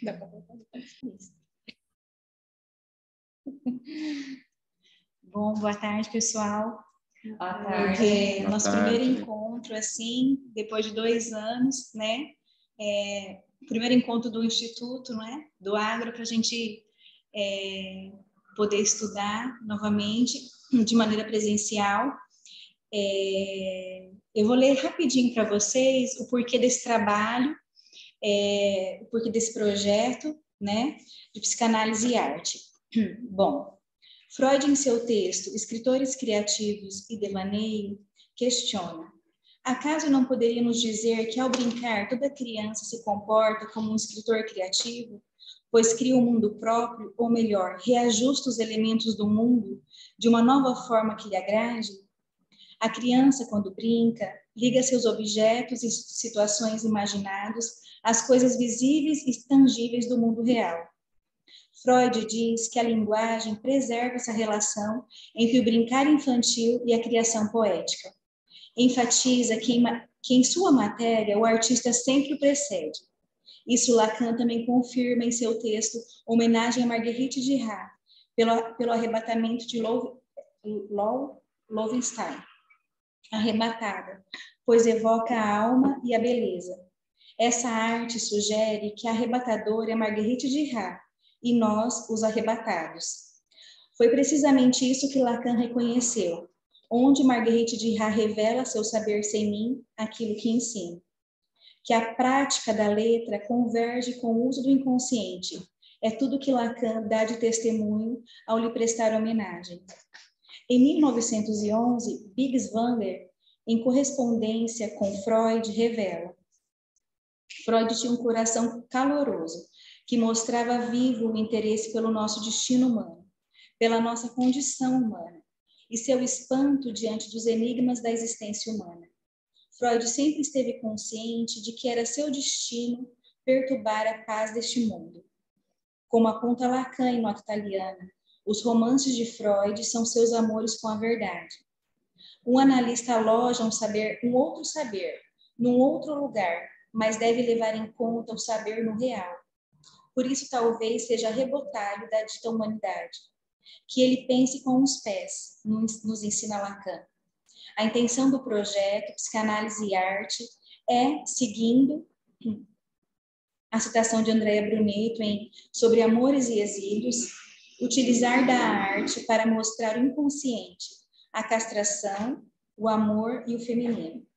Dá pra botar isso. Bom, boa tarde, pessoal. Boa tarde. Nosso primeiro encontro, assim, depois de 2 anos, né? Primeiro encontro do Instituto, né? Do Agro, para a gente poder estudar novamente de maneira presencial. Eu vou ler rapidinho para vocês o porquê desse trabalho, o porquê desse projeto, né? De psicanálise e arte. Bom, Freud, em seu texto Escritores Criativos e Devaneio, questiona: acaso não poderíamos dizer que, ao brincar, toda criança se comporta como um escritor criativo, pois cria um mundo próprio, ou melhor, reajusta os elementos do mundo de uma nova forma que lhe agrade? A criança, quando brinca, liga seus objetos e situações imaginados às coisas visíveis e tangíveis do mundo real. Freud diz que a linguagem preserva essa relação entre o brincar infantil e a criação poética. Enfatiza que em sua matéria o artista sempre o precede. Isso Lacan também confirma em seu texto Homenagem a Marguerite Duras, pelo arrebatamento de Loewenstein. Arrebatada, pois evoca a alma e a beleza. Essa arte sugere que a arrebatadora é Marguerite Duras, e nós, os arrebatados. Foi precisamente isso que Lacan reconheceu, onde Marguerite Duras revela seu saber sem mim, aquilo que ensina. Que a prática da letra converge com o uso do inconsciente. É tudo que Lacan dá de testemunho ao lhe prestar homenagem. Em 1911, Bigswanger, em correspondência com Freud, revela: Freud tinha um coração caloroso, que mostrava vivo o interesse pelo nosso destino humano, pela nossa condição humana, e seu espanto diante dos enigmas da existência humana. Freud sempre esteve consciente de que era seu destino perturbar a paz deste mundo. Como aponta Lacan em Nota Italiana, os romances de Freud são seus amores com a verdade. Um analista aloja um outro saber, num outro lugar, mas deve levar em conta o saber no real. Por isso, talvez seja rebotalho da dita humanidade. Que ele pense com os pés, nos ensina Lacan. A intenção do projeto Psicanálise e Arte é, seguindo a citação de Andrea Brunetto em Sobre Amores e Exílios, utilizar da arte para mostrar o inconsciente, a castração, o amor e o feminino,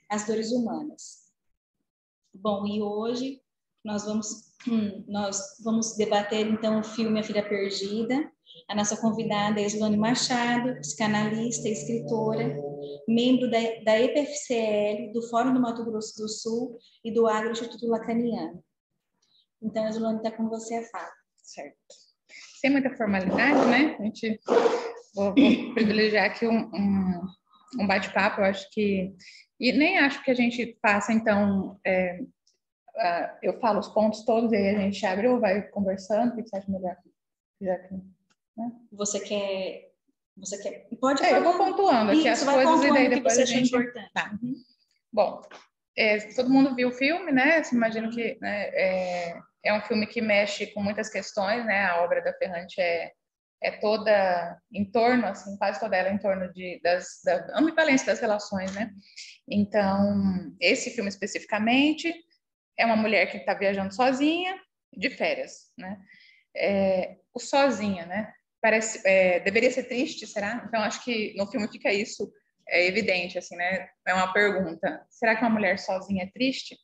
as dores humanas. Bom, e hoje nós vamos debater, então, o filme A Filha Perdida. A nossa convidada é Islane Machado, psicanalista e escritora, membro da EPFCL, do Fórum do Mato Grosso do Sul e do Agro Instituto Lacaniano. Então, Islane, está com você a fala. Certo. Sem muita formalidade, né? Vou privilegiar aqui um bate-papo, eu acho que... E nem acho que a gente faça, então... eu falo os pontos todos e aí a gente abre ou vai conversando, o que você acha melhor? Já que, né? Você quer... Pode falar. Eu vou pontuando aqui as coisas e daí depois a gente... importante. Tá. Bom, todo mundo viu o filme, né? Imagino que é um filme que mexe com muitas questões, né? A obra da Ferrante é toda em torno, assim, quase toda ela em torno da ambivalência das relações, né? Então, esse filme especificamente é uma mulher que está viajando sozinha, de férias, né? O sozinha, né? Parece, deveria ser triste, será? Então, acho que no filme fica isso evidente, assim, né? É uma pergunta. Será que uma mulher sozinha é triste?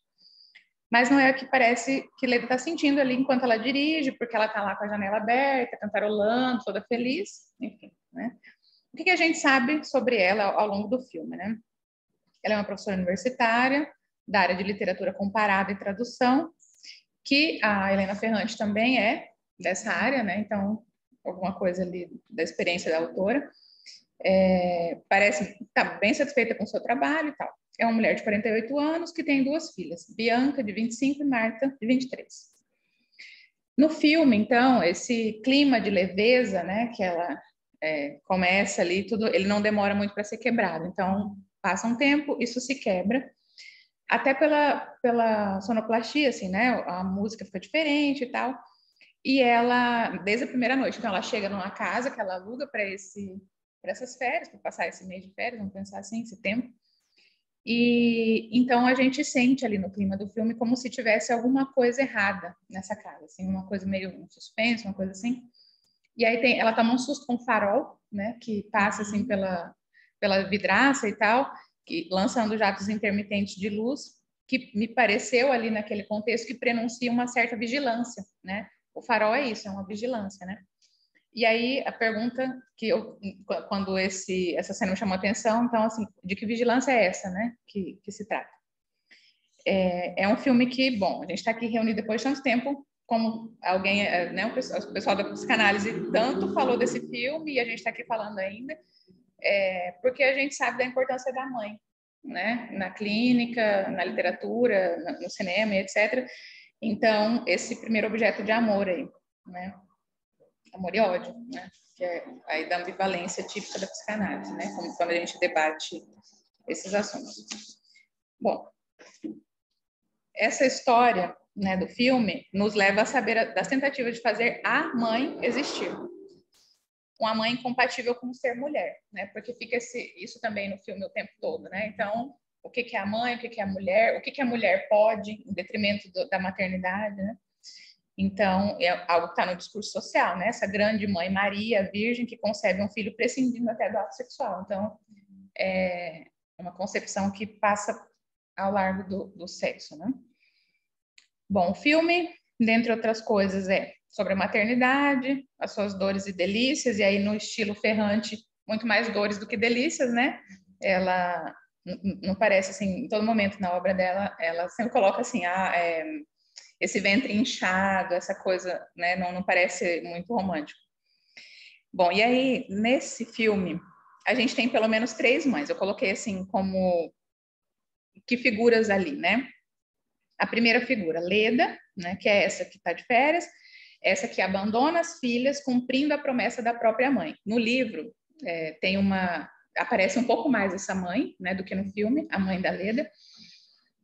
Mas não é o que parece que Leda está sentindo ali enquanto ela dirige, porque ela está lá com a janela aberta, cantarolando, toda feliz, enfim, né? O que a gente sabe sobre ela ao longo do filme, né? Ela é uma professora universitária da área de literatura comparada e tradução, que a Helena Ferrante também é dessa área, né? Então, alguma coisa ali da experiência da autora. Parece estar bem satisfeita com o seu trabalho e tal. É uma mulher de 48 anos que tem 2 filhas, Bianca, de 25, e Marta, de 23. No filme, então, esse clima de leveza, né, que ela começa ali, tudo, ele não demora muito para ser quebrado. Então, passa um tempo, isso se quebra. até pela sonoplastia, assim, né? A música fica diferente e tal. E ela, desde a primeira noite, então ela chega numa casa que ela aluga para essas férias, para passar esse mês de férias, vamos pensar assim, esse tempo. E então a gente sente ali no clima do filme como se tivesse alguma coisa errada nessa casa, assim, uma coisa meio um suspense, uma coisa assim. E aí ela toma um susto com um farol, né, que passa assim pela vidraça e tal, que lançando jatos intermitentes de luz, que me pareceu ali naquele contexto que prenuncia uma certa vigilância, né? O farol é isso, é uma vigilância, né? E aí a pergunta que quando essa cena me chamou a atenção, então assim, de que vigilância é essa, né? Que se trata? É um filme que, bom, a gente está aqui reunido depois de tanto tempo, como alguém, né, o pessoal da psicanálise tanto falou desse filme e a gente está aqui falando ainda, porque a gente sabe da importância da mãe, né? Na clínica, na literatura, no cinema, etc. Então, esse primeiro objeto de amor aí, né? Amor e ódio, né? Que é aí da ambivalência típica da psicanálise, né? Como quando a gente debate esses assuntos. Bom, essa história, né, do filme nos leva a saber das tentativas de fazer a mãe existir. Uma mãe compatível com ser mulher, né? Porque fica isso também no filme o tempo todo, né? Então, o que é a mãe, o que é a mulher, o que a mulher pode, em detrimento da maternidade, né? Então, é algo que está no discurso social, né? Essa grande mãe Maria, virgem, que concebe um filho prescindindo até do ato sexual. Então, é uma concepção que passa ao largo do sexo, né? Bom, o filme, dentre outras coisas, é sobre a maternidade, as suas dores e delícias, e aí no estilo Ferrante, muito mais dores do que delícias, né? Ela não parece assim, em todo momento na obra dela, ela sempre coloca assim, esse ventre inchado, essa coisa, né? Não parece muito romântico. Bom, e aí, nesse filme, a gente tem pelo menos 3 mães. Eu coloquei assim como que figuras ali, né? A primeira figura, Leda, né, que é essa que está de férias, essa que abandona as filhas cumprindo a promessa da própria mãe. No livro, aparece um pouco mais essa mãe, né, do que no filme, a mãe da Leda,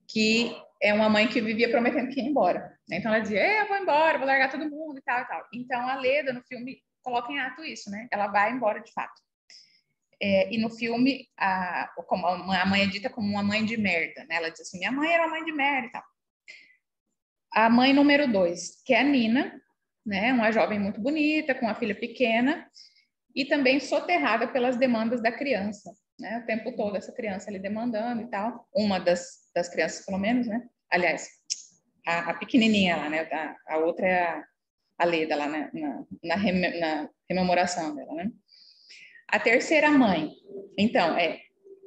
que é uma mãe que vivia prometendo que ia embora. Então ela dizia, eu vou embora, vou largar todo mundo e tal e tal. Então a Leda, no filme, coloca em ato isso, né? Ela vai embora de fato. E no filme, a mãe é dita como uma mãe de merda, né? Ela diz assim, minha mãe era uma mãe de merda e tal. A mãe número 2, que é a Nina, né? Uma jovem muito bonita, com uma filha pequena, e também soterrada pelas demandas da criança, né? O tempo todo essa criança ali demandando e tal. Uma das crianças, pelo menos, né? Aliás, a pequenininha lá, né? A outra é a Leda lá, né? Na rememoração dela, né? A terceira mãe, então, é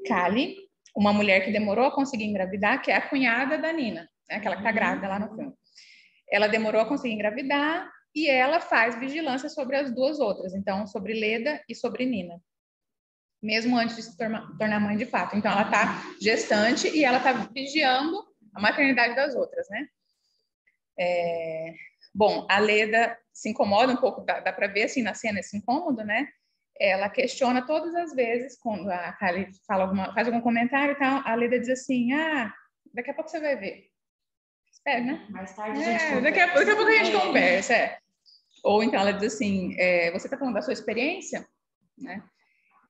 Kali, uma mulher que demorou a conseguir engravidar, que é a cunhada da Nina, né? Aquela que tá grávida lá no filme. Ela demorou a conseguir engravidar e ela faz vigilância sobre as 2 outras, então sobre Leda e sobre Nina, mesmo antes de se tornar mãe de fato. Então ela está gestante e ela está vigiando a maternidade das outras, né? Bom, a Leda se incomoda um pouco, dá para ver assim na cena esse incômodo, né? Ela questiona todas as vezes quando a Kali faz algum comentário e tal, a Leda diz assim, daqui a pouco você vai ver. Espera, né? Mais tarde a gente conversa. Daqui a pouco a gente conversa, Ou então ela diz assim, você está falando da sua experiência? Né?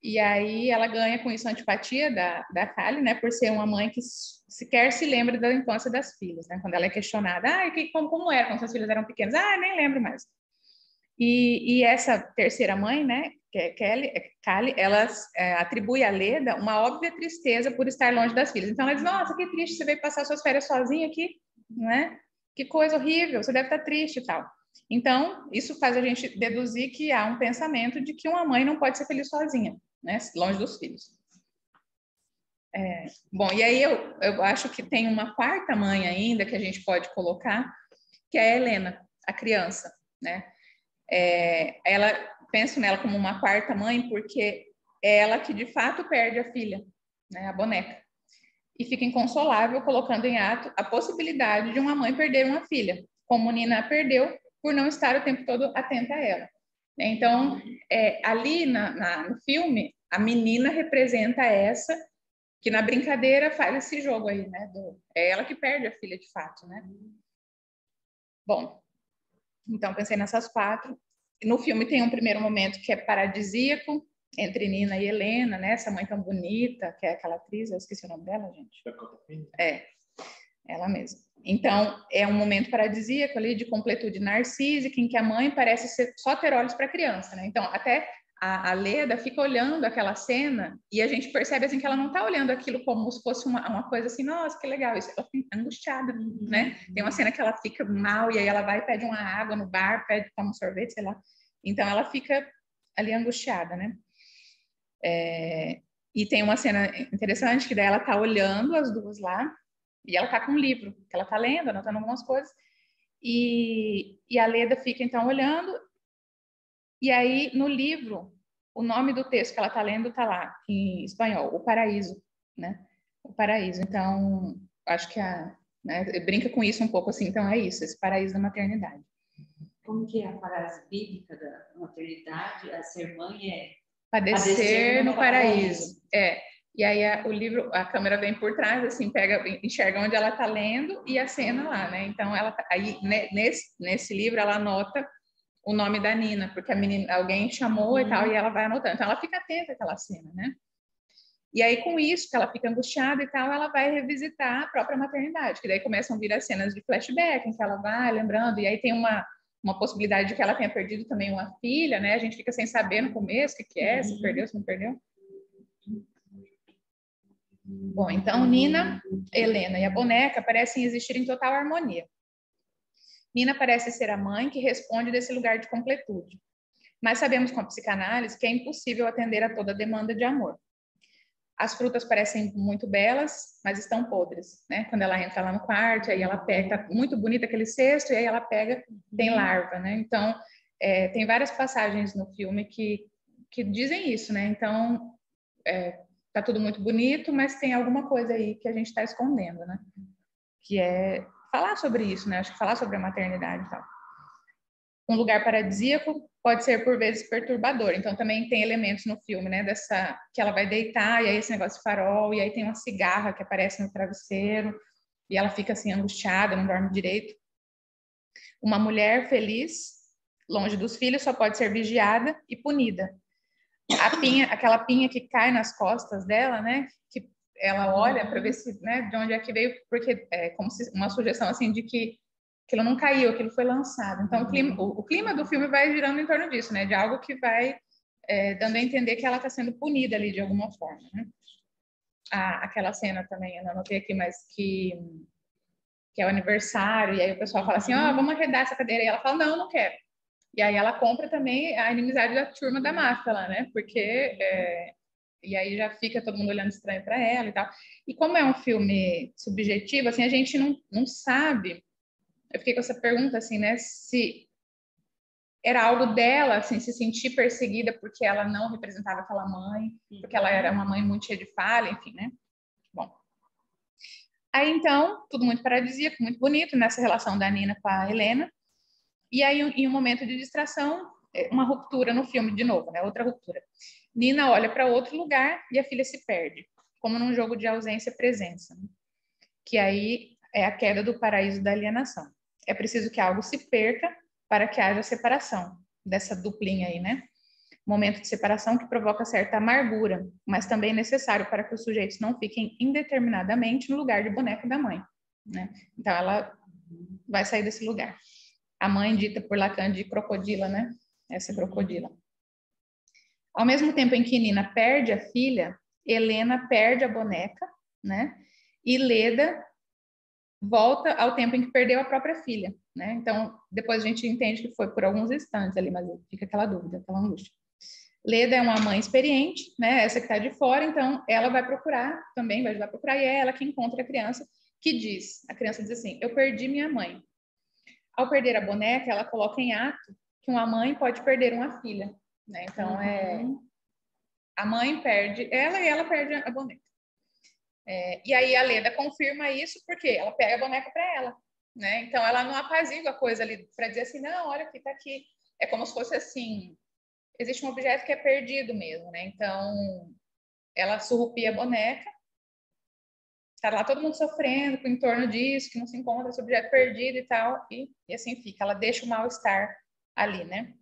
E aí ela ganha com isso a antipatia da Kali, né? Por ser uma mãe que sequer se lembra da infância das filhas, né? Quando ela é questionada, como era quando suas filhas eram pequenas? Nem lembro mais. E essa terceira mãe, né? Que é Kali, ela atribui a Leda uma óbvia tristeza por estar longe das filhas. Então ela diz, nossa, que triste, você veio passar suas férias sozinha aqui, né? Que coisa horrível, você deve estar triste e tal. Então, isso faz a gente deduzir que há um pensamento de que uma mãe não pode ser feliz sozinha, né? Longe dos filhos. Bom, e aí eu acho que tem uma quarta mãe ainda que a gente pode colocar, que é a Helena, a criança, né? Penso nela como uma quarta mãe porque é ela que de fato perde a filha, né? A boneca. E fica inconsolável colocando em ato a possibilidade de uma mãe perder uma filha, como Nina perdeu por não estar o tempo todo atenta a ela. Então, ali no filme, a menina representa essa que na brincadeira faz esse jogo aí, né? É ela que perde a filha de fato, né? Bom, então pensei nessas 4. No filme tem um primeiro momento que é paradisíaco, entre Nina e Helena, né? Essa mãe tão bonita, que é aquela atriz, eu esqueci o nome dela, gente. É, ela mesma. Então, é um momento paradisíaco ali de completude narcísica, em que a mãe parece só ter olhos para a criança, né? Então, até a Leda fica olhando aquela cena e a gente percebe assim que ela não está olhando aquilo como se fosse uma coisa assim, nossa, que legal isso. Ela fica angustiada, né? Tem uma cena que ela fica mal e aí ela vai e pede uma água no bar, pede tomar um sorvete, sei lá. Então, ela fica ali angustiada, né? E tem uma cena interessante que daí ela tá olhando as duas lá e ela tá com um livro que ela tá lendo, anotando algumas coisas e a Leda fica então olhando e aí no livro o nome do texto que ela tá lendo tá lá em espanhol, O Paraíso, né? O Paraíso. Então acho que né, brinca com isso um pouco assim, então é isso, esse paraíso da maternidade. Como que é a frase bíblica da maternidade? A ser mãe é padecer no paraíso. E aí o livro, a câmera vem por trás, assim, enxerga onde ela está lendo e a cena lá, né? Então ela aí nesse livro ela anota o nome da Nina, porque a menina, alguém chamou e tal, e ela vai anotando. Então ela fica atenta àquela cena, né? E aí com isso, que ela fica angustiada e tal, ela vai revisitar a própria maternidade, que daí começam a vir as cenas de flashback, em que ela vai lembrando, e aí tem uma possibilidade de que ela tenha perdido também uma filha, né? A gente fica sem saber no começo o que é, se perdeu, se não perdeu. Bom, então Nina, Helena e a boneca parecem existir em total harmonia. Nina parece ser a mãe que responde desse lugar de completude. Mas sabemos com a psicanálise que é impossível atender a toda demanda de amor. As frutas parecem muito belas, mas estão podres, né? Quando ela entra lá no quarto, aí ela pega, tá muito bonito aquele cesto, e aí ela pega, tem larva, né? Então, tem várias passagens no filme que dizem isso, né? Então, tá tudo muito bonito, mas tem alguma coisa aí que a gente está escondendo, né? Que é falar sobre isso, né? Acho que falar sobre a maternidade e tal. Um lugar paradisíaco pode ser por vezes perturbador. Então também tem elementos no filme, né, dessa que ela vai deitar e aí esse negócio de farol e aí tem uma cigarra que aparece no travesseiro e ela fica assim angustiada, não dorme direito. Uma mulher feliz, longe dos filhos, só pode ser vigiada e punida. Aquela pinha que cai nas costas dela, né, que ela olha para ver se, né, de onde é que veio, porque é como se uma sugestão assim de que aquilo não caiu, aquilo foi lançado. Então, o clima do filme vai girando em torno disso, né? De algo que vai dando a entender que ela está sendo punida ali de alguma forma, né? Aquela cena também, eu não anotei aqui, mas que é o aniversário, e aí o pessoal fala assim, vamos arredar essa cadeira, e ela fala, não, não quero. E aí ela compra também a inimizade da turma da máfia lá, né? Porque... e aí já fica todo mundo olhando estranho para ela e tal. E como é um filme subjetivo, assim, a gente não sabe. Eu fiquei com essa pergunta, assim, né? Se era algo dela, assim, se sentir perseguida porque ela não representava aquela mãe, porque ela era uma mãe muito cheia de falha, enfim, né? Bom. Aí, então, tudo muito paradisíaco, muito bonito nessa relação da Nina com a Helena. E aí, em um momento de distração, uma ruptura no filme de novo, né? Outra ruptura. Nina olha para outro lugar e a filha se perde, como num jogo de ausência e presença, né? Que aí é a queda do paraíso da alienação. É preciso que algo se perca para que haja separação dessa duplinha aí, né? Momento de separação que provoca certa amargura, mas também necessário para que os sujeitos não fiquem indeterminadamente no lugar de boneca da mãe, né? Então ela vai sair desse lugar. A mãe dita por Lacan de crocodila, né? Essa crocodila. Ao mesmo tempo em que Nina perde a filha, Helena perde a boneca, né? E Leda volta ao tempo em que perdeu a própria filha, né? Então, depois a gente entende que foi por alguns instantes ali, mas fica aquela dúvida, aquela angústia. Leda é uma mãe experiente, né? Essa que está de fora, então ela vai procurar, também vai ajudar a procurar, e é ela que encontra a criança, a criança diz assim, eu perdi minha mãe. Ao perder a boneca, ela coloca em ato que uma mãe pode perder uma filha, né? Então, a mãe perde ela e ela perde a boneca. E aí a Leda confirma isso porque ela pega a boneca para ela, né? Então ela não apazigua a coisa ali para dizer assim, não, olha aqui, tá aqui. É como se fosse assim, existe um objeto que é perdido mesmo, né? Então ela surrupia a boneca tá lá todo mundo sofrendo em torno disso, que não se encontra esse objeto perdido e tal, e assim fica. Ela deixa o mal-estar ali, né?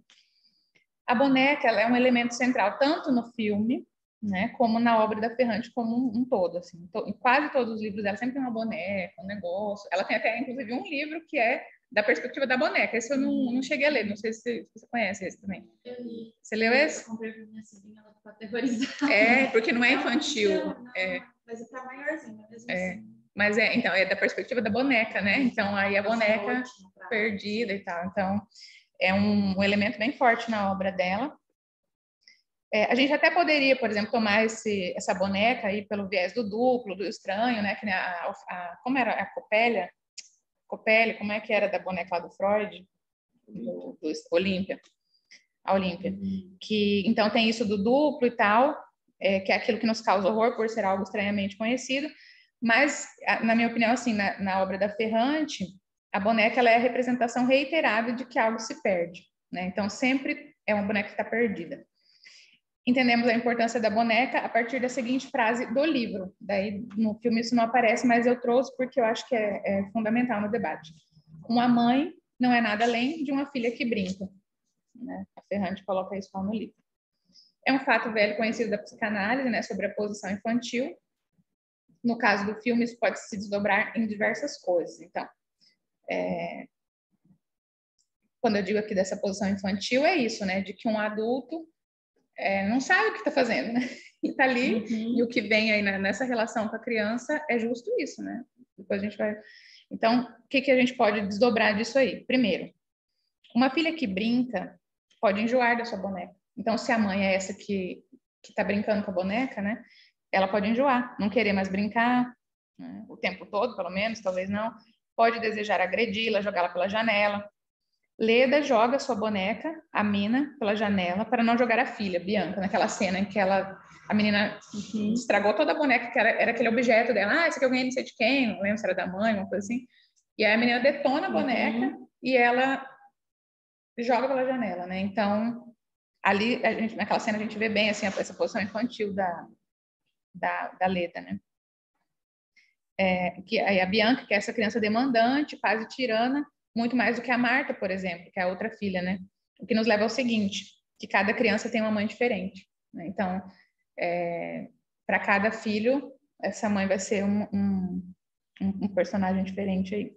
A boneca, ela é um elemento central tanto no filme, né, como na obra da Ferrante como um todo, assim. Em quase todos os livros dela sempre tem uma boneca, um negócio. Ela tem até, inclusive, um livro que é da perspectiva da boneca. Esse eu não cheguei a ler, não sei se você conhece esse também. Eu li. Você leu esse? Eu comprei pra minha sobrinha, ela ficou aterrorizada. É, porque não é infantil. Não, mas tá maiorzinha mesmo assim. Mas então, é da perspectiva da boneca, né? Então, aí a boneca perdida e tal. Então, é um elemento bem forte na obra dela. A gente até poderia, por exemplo, tomar essa boneca aí pelo viés do duplo, do estranho, né? Que como era a Copélia? Copélia, como é que era da boneca lá do Freud? Do Olímpia. A Olímpia. Que, então, tem isso do duplo e tal, que é aquilo que nos causa horror por ser algo estranhamente conhecido. Mas, na minha opinião, assim, na obra da Ferrante, a boneca ela é a representação reiterada de que algo se perde, né? Então, sempre é uma boneca que está perdida. Entendemos a importância da boneca a partir da seguinte frase do livro. Daí, no filme isso não aparece, mas eu trouxe porque eu acho que é fundamental no debate. Uma mãe não é nada além de uma filha que brinca, né? A Ferrante coloca isso lá no livro. É um fato velho conhecido da psicanálise, né, sobre a posição infantil. No caso do filme, isso pode se desdobrar em diversas coisas. Então, quando eu digo aqui dessa posição infantil, é isso, né, de que um adulto não sabe o que está fazendo, né? Ele está ali e o que vem aí nessa relação com a criança é justo isso, né? Depois a gente vai... Então, o que a gente pode desdobrar disso aí? Primeiro, uma filha que brinca pode enjoar da sua boneca. Então, se a mãe é essa que está brincando com a boneca, né? Ela pode enjoar, não querer mais brincar, né? O tempo todo, pelo menos, talvez não. Pode desejar agredi-la, jogá-la pela janela. Leda joga sua boneca, a Mina, pela janela para não jogar a filha, Bianca, naquela cena em que a menina estragou toda a boneca, que era aquele objeto dela. Esse aqui eu ganhei não sei de quem, não lembro se era da mãe, uma coisa assim. E aí a menina detona a boneca e ela joga pela janela, né? Então, ali, naquela cena a gente vê bem assim, essa posição infantil da Leda, né? Que aí a Bianca, que é essa criança demandante, quase tirana, muito mais do que a Marta, por exemplo, que é a outra filha, né? O que nos leva ao seguinte, que cada criança tem uma mãe diferente, né? Então, para cada filho, essa mãe vai ser um personagem diferente aí.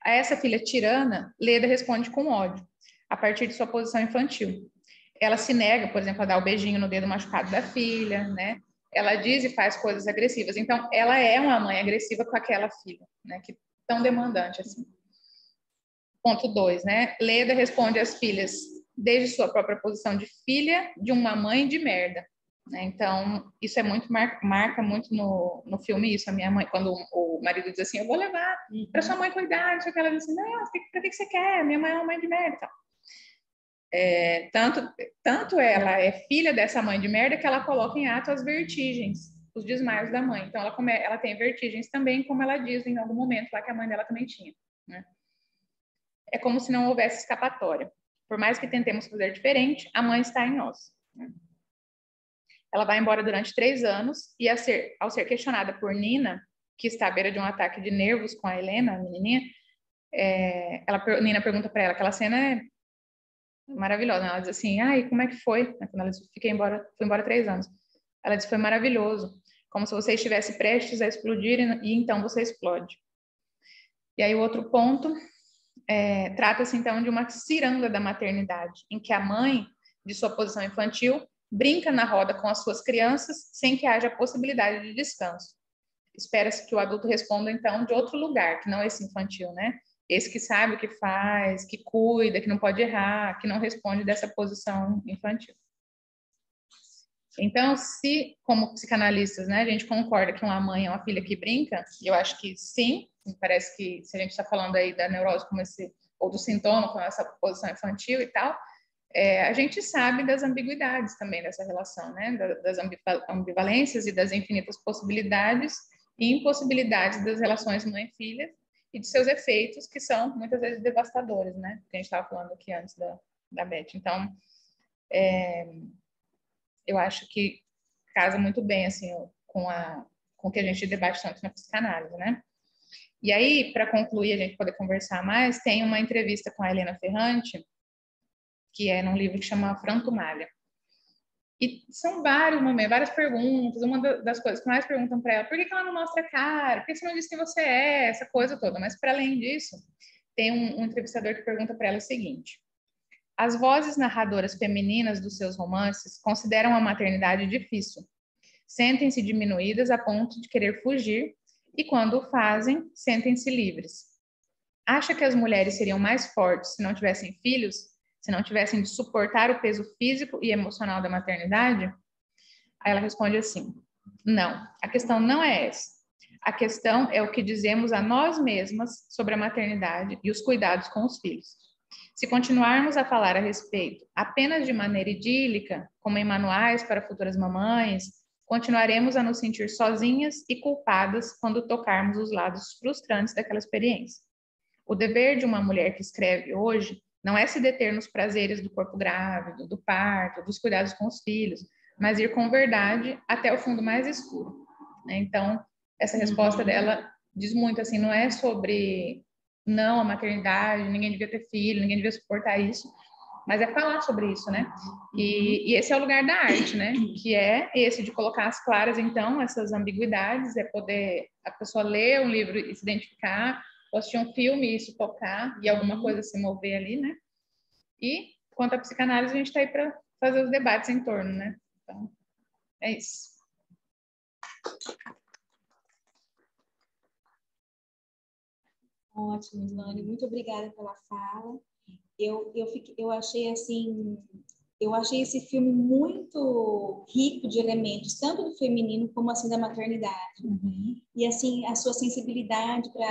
A essa filha tirana, Leda responde com ódio, a partir de sua posição infantil. Ela se nega, por exemplo, a dar o beijinho no dedo machucado da filha, né? Ela diz e faz coisas agressivas. Então, ela é uma mãe agressiva com aquela filha, né? Que tão demandante assim. Ponto 2, né? Leda responde às filhas desde sua própria posição de filha de uma mãe de merda, né? Então, isso é muito marca muito no filme isso. A minha mãe, quando o marido diz assim, eu vou levar para sua mãe cuidar, não sei o que, ela diz assim, não, para que você quer? Minha mãe é uma mãe de merda, então. Tanto ela é filha dessa mãe de merda que ela coloca em ato as vertigens, os desmaios da mãe. Então, ela tem vertigens também, como ela diz em algum momento lá que a mãe dela também tinha, né? É como se não houvesse escapatória. Por mais que tentemos fazer diferente, a mãe está em nós, né? Ela vai embora durante 3 anos e, ao ser questionada por Nina, que está à beira de um ataque de nervos com a Helena, a menininha, Nina pergunta para ela, aquela cena é maravilhosa, ela diz assim, e como é que foi? Quando ela disse, fui embora 3 anos. Ela disse, foi maravilhoso, como se você estivesse prestes a explodir e então você explode. E aí o outro ponto trata-se então de uma ciranda da maternidade, em que a mãe, de sua posição infantil, brinca na roda com as suas crianças sem que haja possibilidade de descanso. Espera-se que o adulto responda então de outro lugar, que não esse infantil, né? Esse que sabe o que faz, que cuida, que não pode errar, que não responde dessa posição infantil. Então, se, como psicanalistas, né, a gente concorda que uma mãe é uma filha que brinca, e eu acho que sim, me parece que se a gente está falando aí da neurose como ou do sintoma com essa posição infantil e tal, a gente sabe das ambiguidades também dessa relação, né, das ambivalências e das infinitas possibilidades e impossibilidades das relações mãe-filha e de seus efeitos, que são muitas vezes devastadores, né, que a gente estava falando aqui antes da Beth. Então, eu acho que casa muito bem assim com com o que a gente debate tanto na psicanálise, né? E aí, para concluir, a gente poder conversar mais, tem uma entrevista com a Helena Ferrante, que é num livro que chama Franco Malha. E são vários momentos, várias perguntas. Uma das coisas que mais perguntam para ela, por que ela não mostra a cara? Por que você não diz quem você é? Essa coisa toda. Mas, para além disso, tem um entrevistador que pergunta para ela o seguinte: as vozes narradoras femininas dos seus romances consideram a maternidade difícil. Sentem-se diminuídas a ponto de querer fugir e, quando o fazem, sentem-se livres. Acha que as mulheres seriam mais fortes se não tivessem filhos? Se não tivessem de suportar o peso físico e emocional da maternidade? Aí ela responde assim: não, a questão não é essa. A questão é o que dizemos a nós mesmas sobre a maternidade e os cuidados com os filhos. Se continuarmos a falar a respeito apenas de maneira idílica, como em manuais para futuras mamães, continuaremos a nos sentir sozinhas e culpadas quando tocarmos os lados frustrantes daquela experiência. O dever de uma mulher que escreve hoje não é se deter nos prazeres do corpo grávido, do parto, dos cuidados com os filhos, mas ir com verdade até o fundo mais escuro. Então, essa resposta dela diz muito assim, não é sobre não a maternidade, ninguém devia ter filho, ninguém devia suportar isso, mas é falar sobre isso, né? E esse é o lugar da arte, né? Que é esse de colocar as claras, então, essas ambiguidades, é poder a pessoa ler um livro e se identificar, ou assistir um filme e isso tocar, e alguma coisa se mover ali, né? E, quanto à psicanálise, a gente está aí para fazer os debates em torno, né? Então, é isso. Ótimo, Islane. Muito obrigada pela fala. Eu achei assim, eu achei esse filme muito rico de elementos, tanto do feminino como assim da maternidade. E assim, a sua sensibilidade para